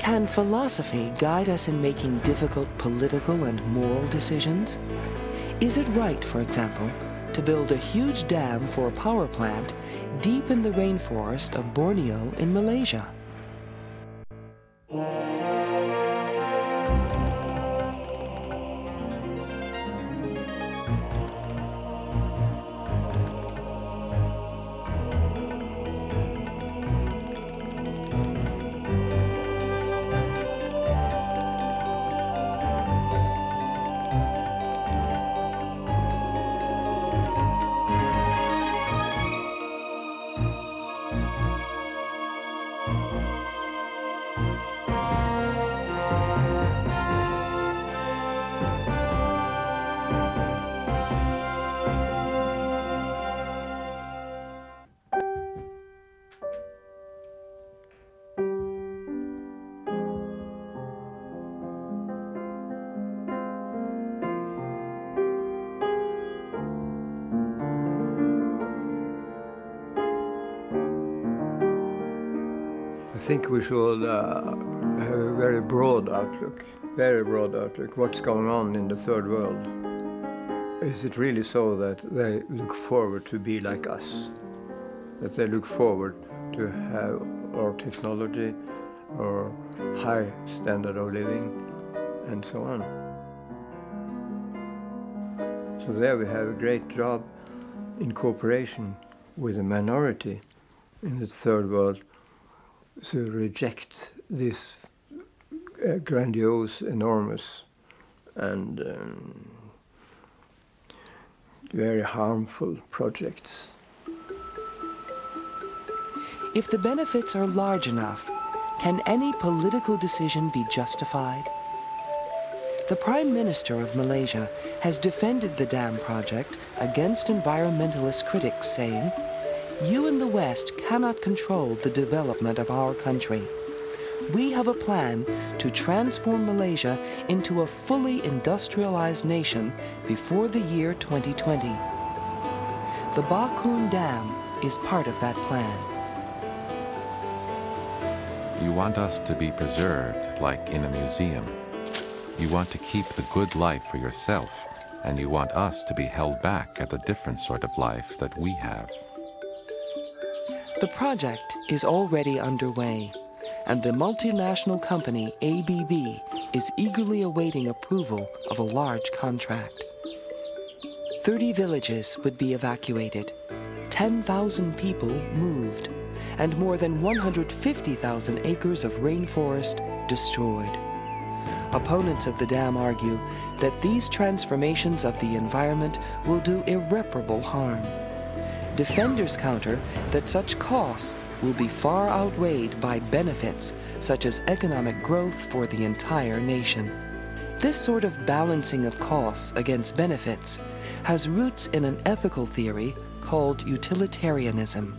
Can philosophy guide us in making difficult political and moral decisions? Is it right, for example, to build a huge dam for a power plant deep in the rainforest of Borneo in Malaysia? I think we should have a very broad outlook, what's going on in the third world. Is it really so that they look forward to be like us? That they look forward to have our technology, our high standard of living, and so on. So there we have a great job in cooperation with a minority in the third world to reject this grandiose, enormous, and very harmful projects. If the benefits are large enough, can any political decision be justified? The Prime Minister of Malaysia has defended the dam project against environmentalist critics, saying, "You in the West cannot control the development of our country. We have a plan to transform Malaysia into a fully industrialized nation before the year 2020. The Ba Kun Dam is part of that plan." You want us to be preserved like in a museum. You want to keep the good life for yourself, and you want us to be held back at the different sort of life that we have. The project is already underway, and the multinational company ABB is eagerly awaiting approval of a large contract. 30 villages would be evacuated, 10,000 people moved, and more than 150,000 acres of rainforest destroyed. Opponents of the dam argue that these transformations of the environment will do irreparable harm. Defenders counter that such costs will be far outweighed by benefits, such as economic growth for the entire nation. This sort of balancing of costs against benefits has roots in an ethical theory called utilitarianism.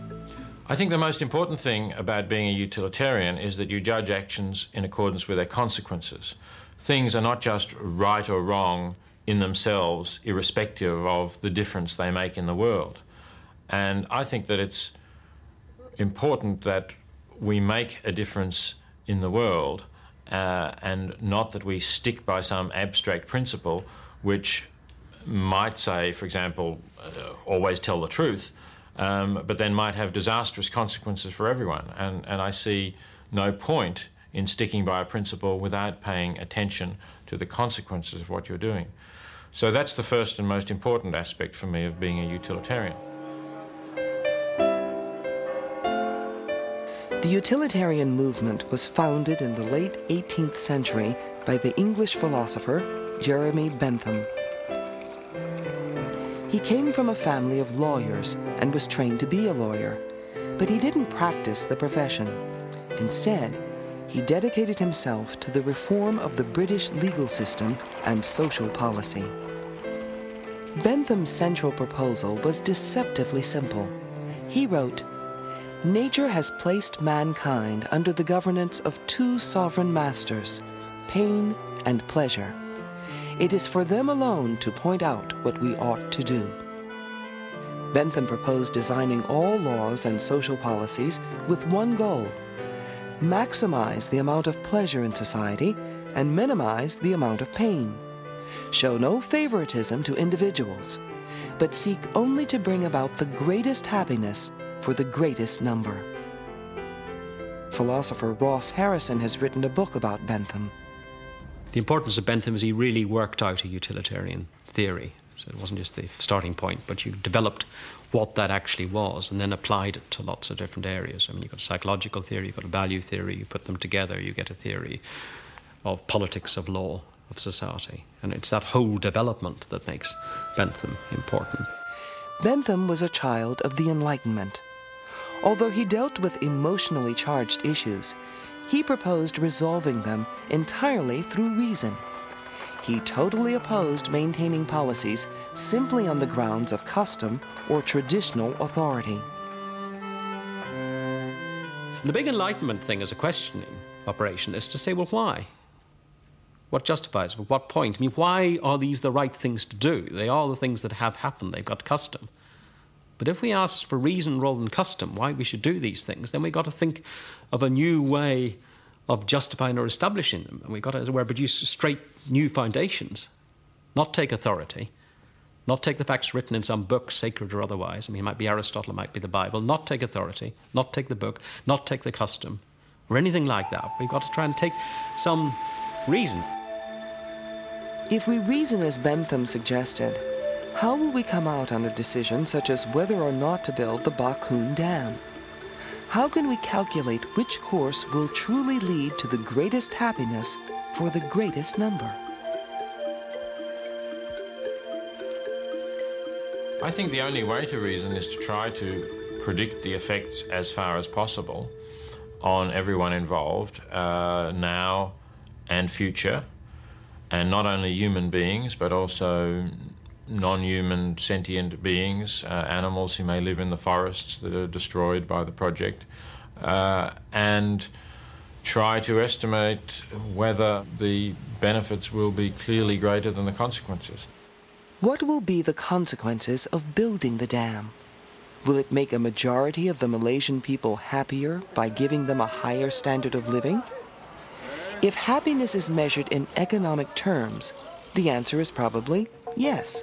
I think the most important thing about being a utilitarian is that you judge actions in accordance with their consequences. Things are not just right or wrong in themselves, irrespective of the difference they make in the world. And I think that it's important that we make a difference in the world and not that we stick by some abstract principle which might say, for example, always tell the truth, but then might have disastrous consequences for everyone. And I see no point in sticking by a principle without paying attention to the consequences of what you're doing. So that's the first and most important aspect for me of being a utilitarian. The utilitarian movement was founded in the late 18th century by the English philosopher Jeremy Bentham. He came from a family of lawyers and was trained to be a lawyer, but he didn't practice the profession. Instead, he dedicated himself to the reform of the British legal system and social policy. Bentham's central proposal was deceptively simple. He wrote, "Nature has placed mankind under the governance of two sovereign masters, pain and pleasure. It is for them alone to point out what we ought to do." Bentham proposed designing all laws and social policies with one goal: maximize the amount of pleasure in society and minimize the amount of pain. Show no favoritism to individuals, but seek only to bring about the greatest happiness for the greatest number. Philosopher Ross Harrison has written a book about Bentham. The importance of Bentham is he really worked out a utilitarian theory. So it wasn't just the starting point, but you developed what that actually was and then applied it to lots of different areas. I mean, you've got a psychological theory, you've got a value theory, you put them together, you get a theory of politics, of law, of society. And it's that whole development that makes Bentham important. Bentham was a child of the Enlightenment. Although he dealt with emotionally charged issues, he proposed resolving them entirely through reason. He totally opposed maintaining policies simply on the grounds of custom or traditional authority. The big Enlightenment thing as a questioning operation is to say, well, why? What justifies it? At what point? I mean, why are these the right things to do? They are the things that have happened. They've got custom. But if we ask for reason rather than custom, why we should do these things, then we've got to think of a new way of justifying or establishing them. And we've got to, as it were, produce straight new foundations, not take authority, not take the facts written in some book, sacred or otherwise. I mean, it might be Aristotle, it might be the Bible. Not take authority, not take the book, not take the custom, or anything like that. We've got to try and take some reason. If we reason as Bentham suggested, how will we come out on a decision such as whether or not to build the Bakun Dam? How can we calculate which course will truly lead to the greatest happiness for the greatest number? I think the only way to reason is to try to predict the effects as far as possible on everyone involved, now and future, and not only human beings, but also non-human sentient beings, animals who may live in the forests that are destroyed by the project, and try to estimate whether the benefits will be clearly greater than the consequences. What will be the consequences of building the dam? Will it make a majority of the Malaysian people happier by giving them a higher standard of living? If happiness is measured in economic terms, the answer is probably yes.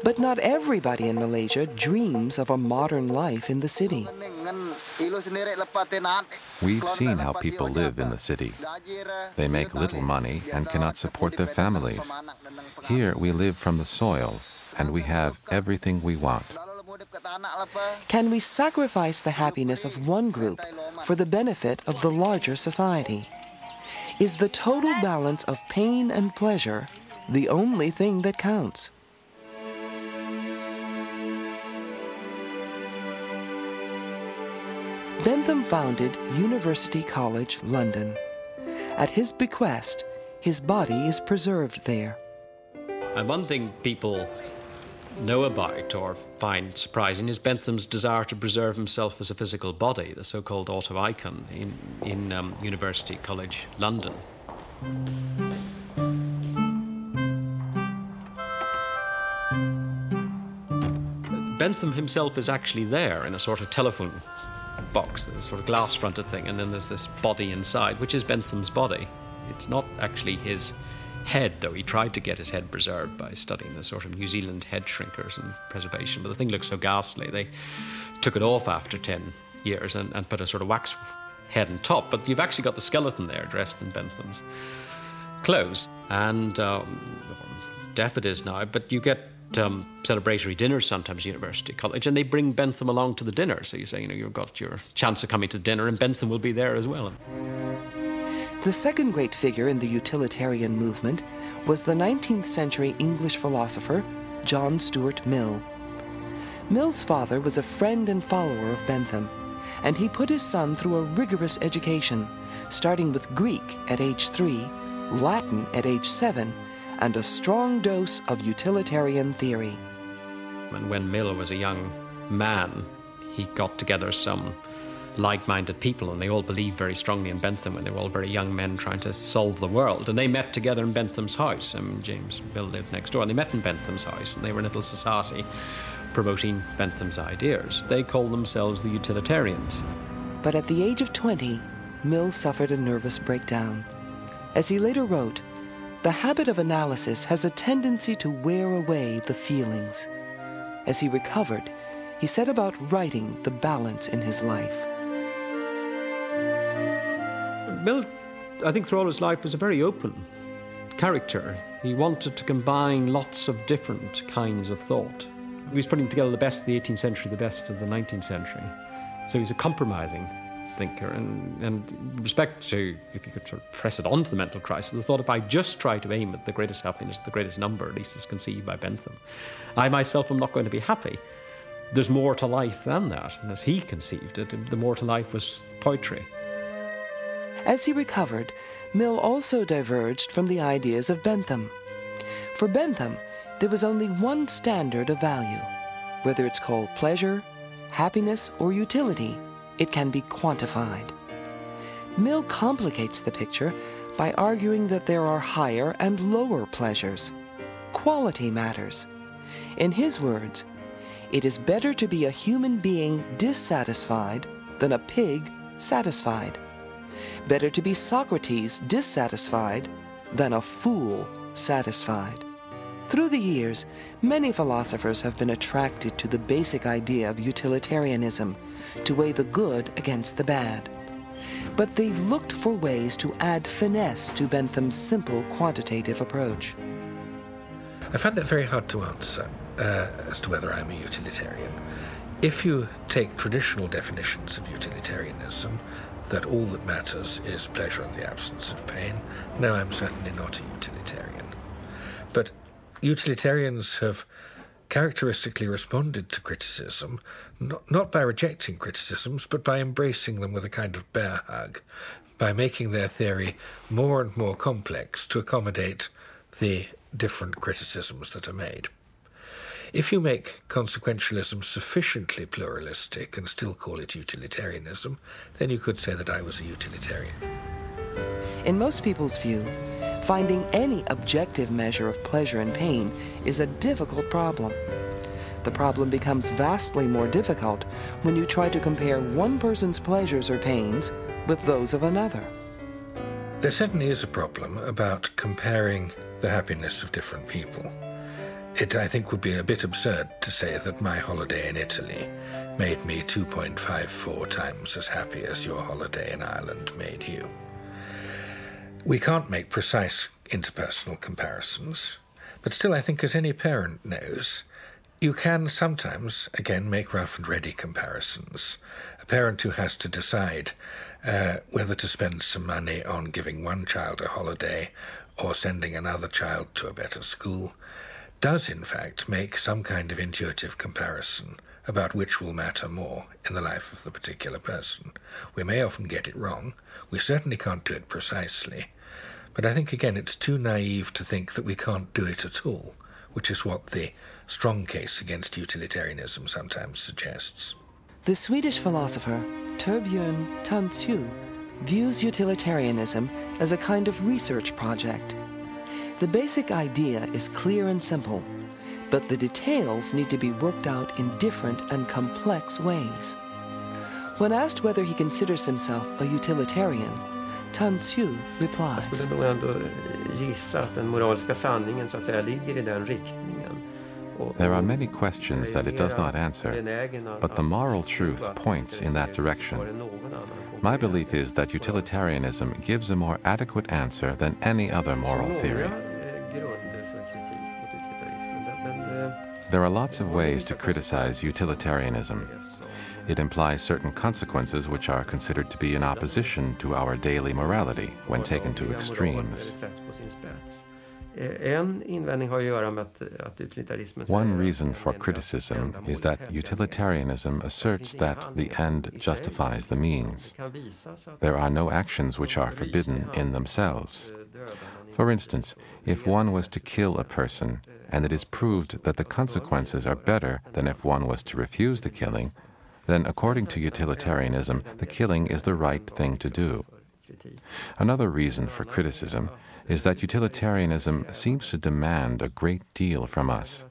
But not everybody in Malaysia dreams of a modern life in the city. We've seen how people live in the city. They make little money and cannot support their families. Here we live from the soil, and we have everything we want. Can we sacrifice the happiness of one group for the benefit of the larger society? Is the total balance of pain and pleasure the only thing that counts? Bentham founded University College, London. At his bequest, his body is preserved there. And one thing people know about or find surprising is Bentham's desire to preserve himself as a physical body, the so-called autoicon in University College, London. Bentham himself is actually there in a sort of telephone box, there's a sort of glass-fronted thing, and then there's this body inside, which is Bentham's body. It's not actually his head, though. He tried to get his head preserved by studying the sort of New Zealand head shrinkers and preservation, but the thing looks so ghastly. They took it off after 10 years and put a sort of wax head on top, but you've actually got the skeleton there dressed in Bentham's clothes. And deaf it is now, but you get celebratory dinners sometimes at University College, and they bring Bentham along to the dinner. So you say, you've got your chance of coming to dinner, and Bentham will be there as well. The second great figure in the utilitarian movement was the 19th century English philosopher John Stuart Mill. Mill's father was a friend and follower of Bentham, and he put his son through a rigorous education, starting with Greek at age 3, Latin at age 7, and a strong dose of utilitarian theory. And when Mill was a young man, he got together some like-minded people, and they all believed very strongly in Bentham, and they were all very young men trying to solve the world. And they met together in Bentham's house. James Mill lived next door, and they met in Bentham's house, and they were a little society promoting Bentham's ideas. They called themselves the Utilitarians. But at the age of 20, Mill suffered a nervous breakdown. As he later wrote, the habit of analysis has a tendency to wear away the feelings. As he recovered, he set about writing the balance in his life. Mill, I think through all his life, was a very open character. He wanted to combine lots of different kinds of thought. He was putting together the best of the 18th century, the best of the 19th century. So he's a compromising thinker. And in respect to, if you could sort of press it onto the mental crisis, the thought if I just try to aim at the greatest happiness, the greatest number, at least as conceived by Bentham, I myself am not going to be happy. There's more to life than that. And as he conceived it, the more to life was poetry. As he recovered, Mill also diverged from the ideas of Bentham. For Bentham, there was only one standard of value. Whether it's called pleasure, happiness, or utility, it can be quantified. Mill complicates the picture by arguing that there are higher and lower pleasures. Quality matters. In his words, it is better to be a human being dissatisfied than a pig satisfied. Better to be Socrates dissatisfied than a fool satisfied. Through the years, many philosophers have been attracted to the basic idea of utilitarianism, to weigh the good against the bad. But they've looked for ways to add finesse to Bentham's simple quantitative approach. I find that very hard to answer as to whether I'm a utilitarian. If you take traditional definitions of utilitarianism, that all that matters is pleasure and the absence of pain, no, I'm certainly not a utilitarian. But utilitarians have characteristically responded to criticism, not by rejecting criticisms, but by embracing them with a kind of bear hug, by making their theory more and more complex to accommodate the different criticisms that are made. If you make consequentialism sufficiently pluralistic and still call it utilitarianism, then you could say that I was a utilitarian. In most people's view, finding any objective measure of pleasure and pain is a difficult problem. The problem becomes vastly more difficult when you try to compare one person's pleasures or pains with those of another. There certainly is a problem about comparing the happiness of different people. It, I think, would be a bit absurd to say that my holiday in Italy made me 2.54 times as happy as your holiday in Ireland made you. We can't make precise interpersonal comparisons, but still I think, as any parent knows, you can sometimes, again, make rough and ready comparisons. A parent who has to decide whether to spend some money on giving one child a holiday or sending another child to a better school does, in fact, make some kind of intuitive comparison about which will matter more in the life of the particular person. We may often get it wrong. We certainly can't do it precisely. But I think, again, it's too naive to think that we can't do it at all, which is what the strong case against utilitarianism sometimes suggests. The Swedish philosopher Torbjörn Tansu views utilitarianism as a kind of research project. The basic idea is clear and simple, but the details need to be worked out in different and complex ways. When asked whether he considers himself a utilitarian, Tansu replies, Jag skulle nog ändå gissa att den moraliska sanningen så att säga ligger i den riktningen. There are many questions that it does not answer, but the moral truth points in that direction. My belief is that utilitarianism gives a more adequate answer than any other moral theory. There are lots of ways to criticize utilitarianism. It implies certain consequences which are considered to be in opposition to our daily morality when taken to extremes. One reason for criticism is that utilitarianism asserts that the end justifies the means. There are no actions which are forbidden in themselves. For instance, if one was to kill a person, and it is proved that the consequences are better than if one was to refuse the killing, then according to utilitarianism, the killing is the right thing to do. Another reason for criticism is that utilitarianism seems to demand a great deal from us.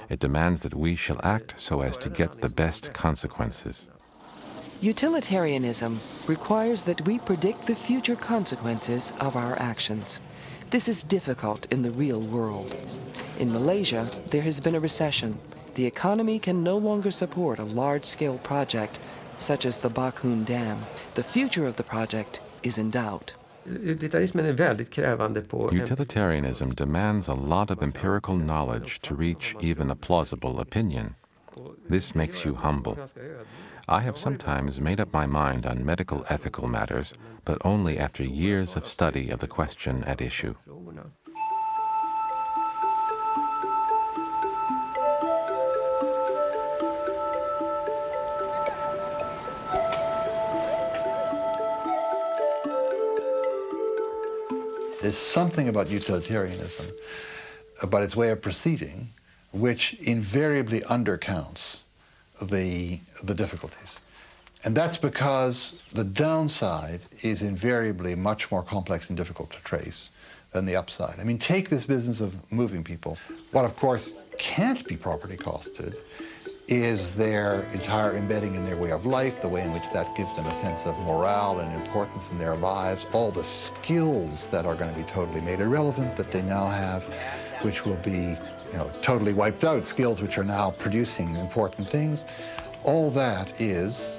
It demands that we shall act so as to get the best consequences. Utilitarianism requires that we predict the future consequences of our actions. This is difficult in the real world. In Malaysia, there has been a recession. The economy can no longer support a large-scale project such as the Bakun Dam. The future of the project is in doubt. Utilitarismen är väldigt krävande på... Utilitarianism demands a lot of empirical knowledge to reach even a plausible opinion. This makes you humble. I have sometimes made up my mind on medical ethical matters, but only after years of study of the question at issue. There's something about utilitarianism, about its way of proceeding, which invariably undercounts the difficulties. And that's because the downside is invariably much more complex and difficult to trace than the upside. I mean, take this business of moving people. What, of course, can't be properly costed is their entire embedding in their way of life, the way in which that gives them a sense of morale and importance in their lives, all the skills that are going to be totally made irrelevant that they now have, which will be, totally wiped out, skills which are now producing important things. All that is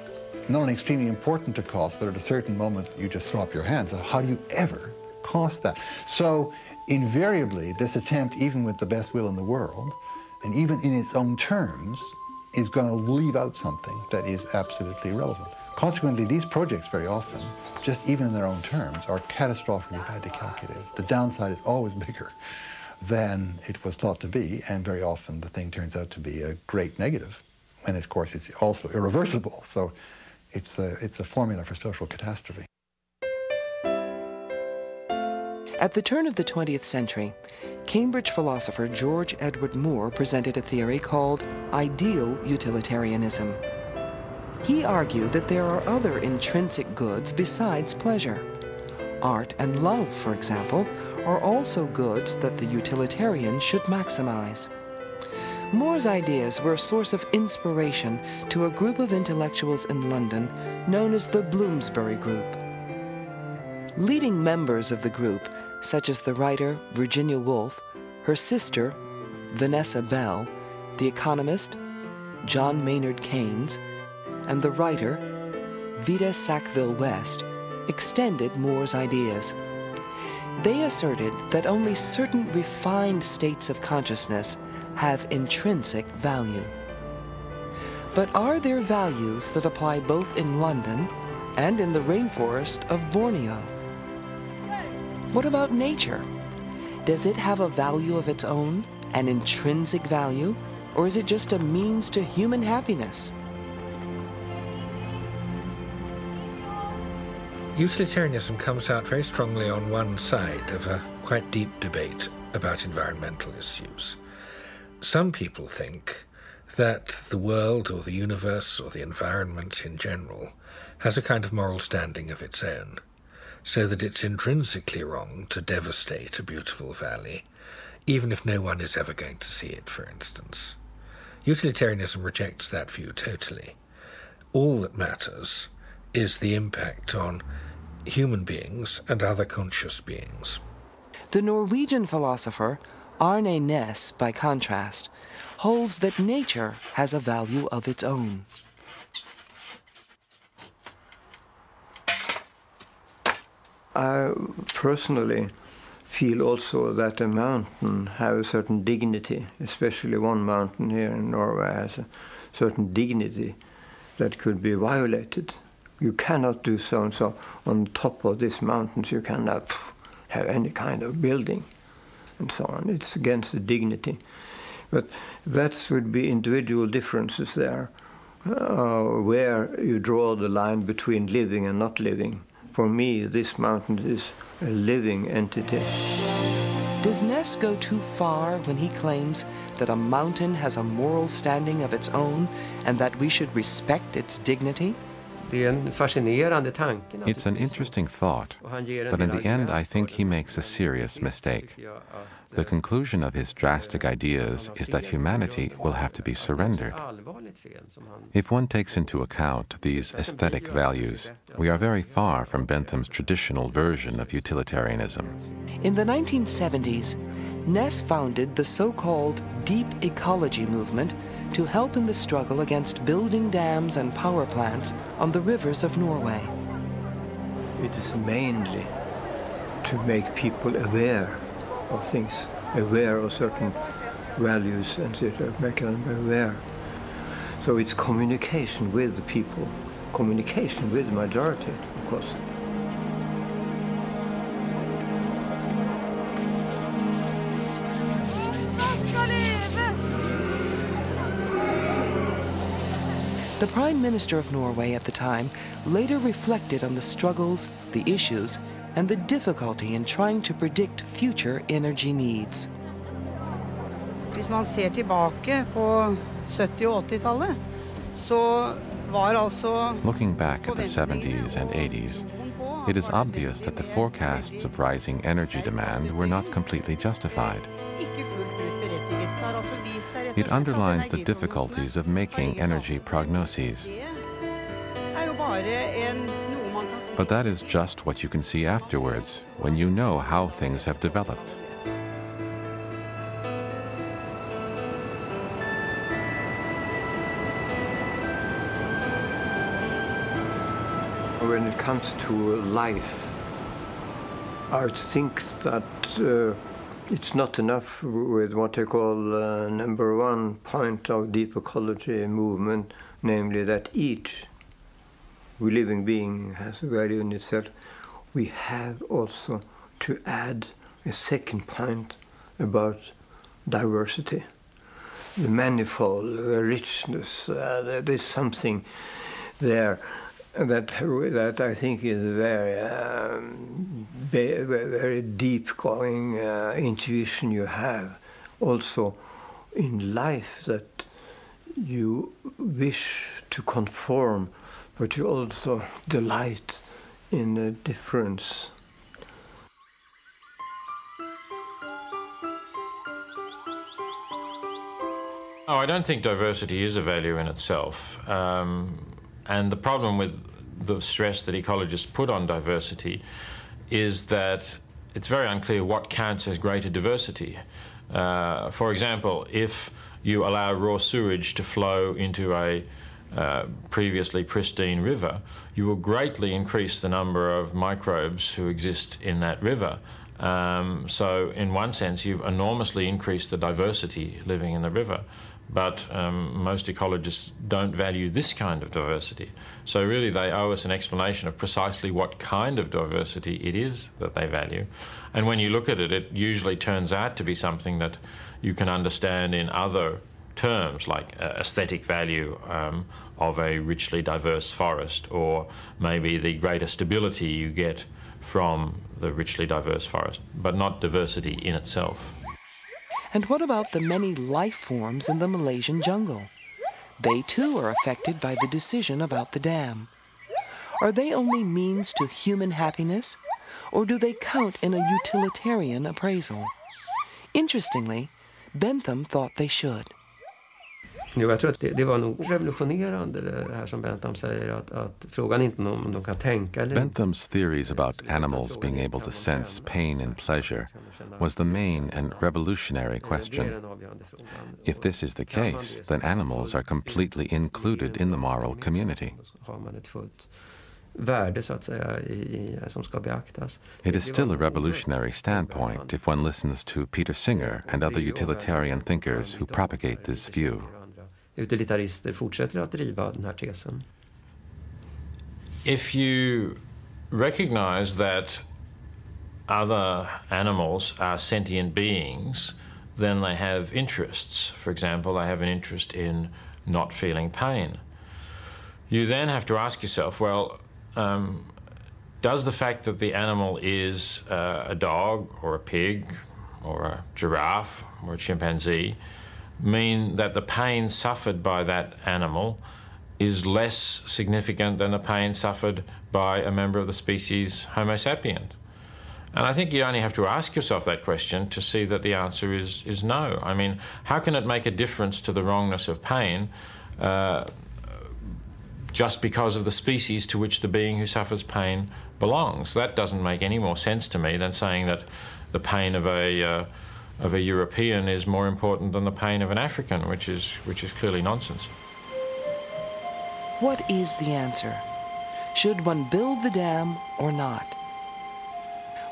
not only extremely important to cost, but at a certain moment you just throw up your hands. How do you ever cost that? So invariably, this attempt, even with the best will in the world, and even in its own terms, is going to leave out something that is absolutely irrelevant. Consequently, these projects very often, just even in their own terms, are catastrophically badly calculated. The downside is always bigger than it was thought to be, and very often the thing turns out to be a great negative, when of course it's also irreversible. So it's a formula for social catastrophe. At the turn of the 20th century, Cambridge philosopher George Edward Moore presented a theory called ideal utilitarianism. He argued that there are other intrinsic goods besides pleasure. Art and love, for example, are also goods that the utilitarian should maximize. Moore's ideas were a source of inspiration to a group of intellectuals in London known as the Bloomsbury Group. Leading members of the group, such as the writer Virginia Woolf, her sister Vanessa Bell, the economist John Maynard Keynes, and the writer Vida Sackville-West, extended Moore's ideas. They asserted that only certain refined states of consciousness have intrinsic value. But are there values that apply both in London and in the rainforest of Borneo? What about nature? Does it have a value of its own, an intrinsic value, or is it just a means to human happiness? Utilitarianism comes out very strongly on one side of a quite deep debate about environmental issues. Some people think that the world or the universe or the environment in general has a kind of moral standing of its own, so that it's intrinsically wrong to devastate a beautiful valley, even if no one is ever going to see it, for instance. Utilitarianism rejects that view totally. All that matters is the impact on human beings and other conscious beings. The Norwegian philosopher Arne Næss, by contrast, holds that nature has a value of its own. I personally feel also that a mountain has a certain dignity, especially one mountain here in Norway has a certain dignity that could be violated. You cannot do so and so. On top of these mountains you cannot have any kind of building and so on. It's against the dignity. But that would be individual differences there, where you draw the line between living and not living. For me, this mountain is a living entity. Does Næss go too far when he claims that a mountain has a moral standing of its own and that we should respect its dignity? It's an interesting thought, but in the end I think he makes a serious mistake. The conclusion of his drastic ideas is that humanity will have to be surrendered. If one takes into account these aesthetic values, we are very far from Bentham's traditional version of utilitarianism. In the 1970s, Ness founded the so-called deep ecology movement to help in the struggle against building dams and power plants on the rivers of Norway. It is mainly to make people aware of things, aware of certain values, and to make them aware. So it's communication with the people, communication with the majority, of course. The Prime Minister of Norway at the time later reflected on the struggles, the issues, and the difficulty in trying to predict future energy needs. Hvis man ser tilbake på 70- og 80-tallet, så var altså... Looking back at the 70s and 80s, it is obvious that the forecasts of rising energy demand were not completely justified. It underlines the difficulties of making energy prognoses. But that is just what you can see afterwards, when you know how things have developed. When it comes to life, I think that it's not enough with what I call number one point of deep ecology movement, namely that each living being has a value in itself. We have also to add a second point about diversity, the manifold, the richness. There's something there that I think is very deep going intuition you have also in life, that you wish to conform, but you also delight in a difference. Oh, I don't think diversity is a value in itself. And the problem with the stress that ecologists put on diversity is that it's very unclear what counts as greater diversity. For example, if you allow raw sewage to flow into a previously pristine river, you will greatly increase the number of microbes who exist in that river. So in one sense, you've enormously increased the diversity living in the river. But most ecologists don't value this kind of diversity. So really they owe us an explanation of precisely what kind of diversity it is that they value. And when you look at it, it usually turns out to be something that you can understand in other terms, like aesthetic value of a richly diverse forest, or maybe the greater stability you get from the richly diverse forest, but not diversity in itself. And what about the many life forms in the Malaysian jungle? They too are affected by the decision about the dam. Are they only means to human happiness, or do they count in a utilitarian appraisal? Interestingly, Bentham thought they should. Jo, jag tror att det var nog revolutionerande det här som Bentham säger, att frågan inte om de kan tänka eller... Bentham's theories about animals being able to sense pain and pleasure was the main and revolutionary question. If this is the case, then animals are completely included in the moral community. Värde, så att säga, som ska beaktas. It is still a revolutionary standpoint if one listens to Peter Singer and other utilitarian thinkers who propagate this view. Utilitarister fortsätter att driva den här tesen. If you recognize that other animals are sentient beings, then they have interests. For example, they have an interest in not feeling pain. You then have to ask yourself, well, does the fact that the animal is a dog or a pig or a giraffe or a chimpanzee mean that the pain suffered by that animal is less significant than the pain suffered by a member of the species Homo sapiens? And I think you only have to ask yourself that question to see that the answer is no. I mean, how can it make a difference to the wrongness of pain just because of the species to which the being who suffers pain belongs? That doesn't make any more sense to me than saying that the pain of a European is more important than the pain of an African, which is clearly nonsense. What is the answer? Should one build the dam or not?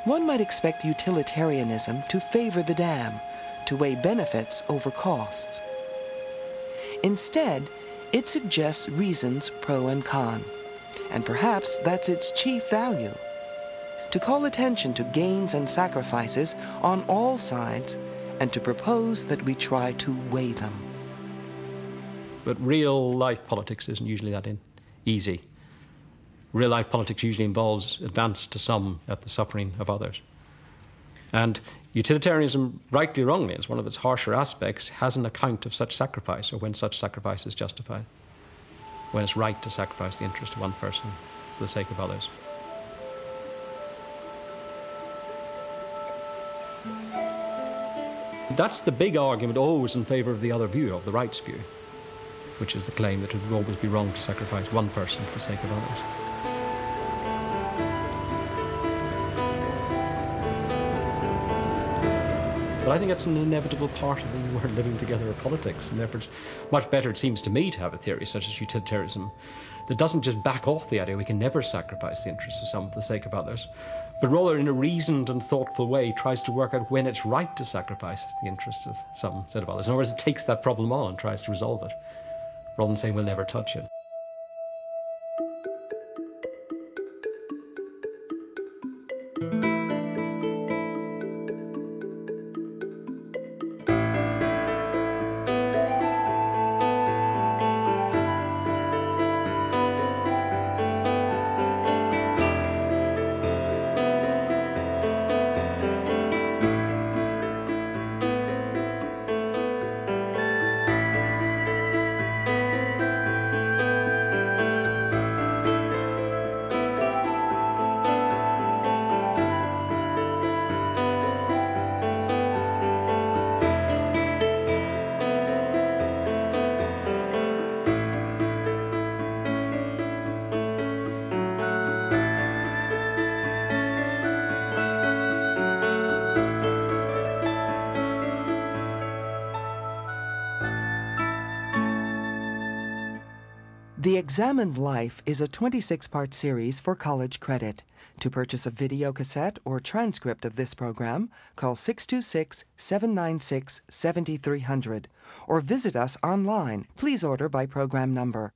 One might expect utilitarianism to favor the dam, to weigh benefits over costs. Instead, it suggests reasons pro and con, and perhaps that's its chief value: to call attention to gains and sacrifices on all sides, and to propose that we try to weigh them. But real-life politics isn't usually that easy. Real-life politics usually involves advance to some at the suffering of others. And utilitarianism, rightly or wrongly, as one of its harsher aspects, has an account of such sacrifice, or when such sacrifice is justified, when it's right to sacrifice the interest of one person for the sake of others. That's the big argument always in favour of the other view, of the rights view, which is the claim that it would always be wrong to sacrifice one person for the sake of others. But I think that's an inevitable part of the we're living together of politics, and therefore it's much better, it seems to me, to have a theory such as utilitarianism that doesn't just back off the idea we can never sacrifice the interests of some for the sake of others, but rather in a reasoned and thoughtful way tries to work out when it's right to sacrifice the interests of some instead of others. In other words, it takes that problem on and tries to resolve it, rather than saying we'll never touch it. The Examined Life is a 26-part series for college credit. To purchase a video cassette or transcript of this program, call 626-796-7300 or visit us online. Please order by program number.